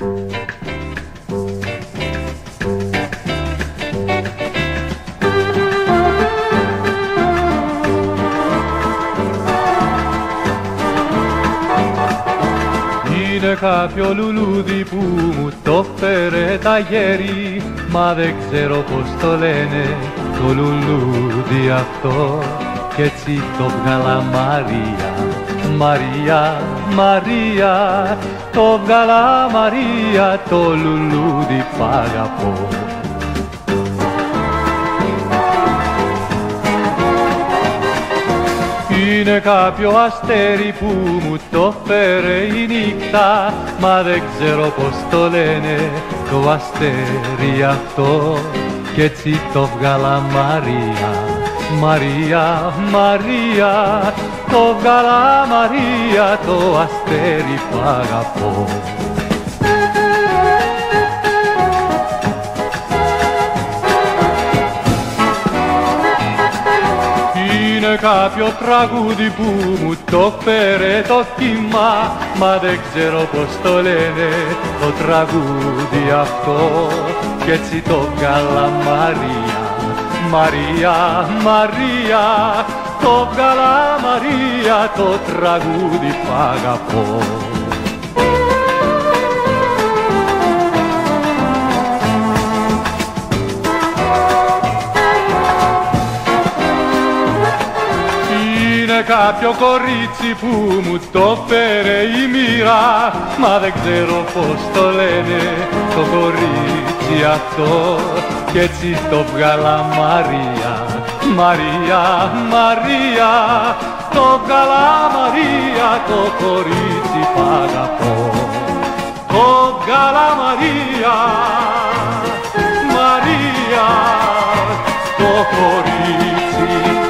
Είναι κάποιο λουλούδι που μου το φέρε τα γέρι, μα δεν ξέρω πως το λένε το λουλούδι αυτό, κι έτσι το βγάλα Μαρία, Μαρία, Μαρία, το βγάλα Μαρία, το λουλούδι π' αγαπώ. Είναι κάποιο αστέρι που μου το φέρε η νύχτα, μα δεν ξέρω πως το λένε το αστέρι αυτό, κι έτσι το βγάλα Μαρία, Μαρία, Μαρία, το βγάλα Μαρία, το αστέρι που αγαπώ. Είναι κάποιο τραγούδι που μου το φέρε το κύμα, μα δεν ξέρω πως το λένε το τραγούδι αυτό, κι έτσι το βγάλα Μαρία, Μαρία, Μαρία, το βγάλα Μαρία, το τραγούδι που αγαπώ. Είναι κάποιο κορίτσι που μου το φέρε η μοίρα, μα δεν ξέρω πως το λένε το κορίτσι αυτό, κι έτσι το βγάλα Μαρία, Μαρία, Μαρία, το βγάλα Μαρία, το κορίτσι που αγαπώ. Το βγάλα Μαρία, Μαρία, το κορίτσι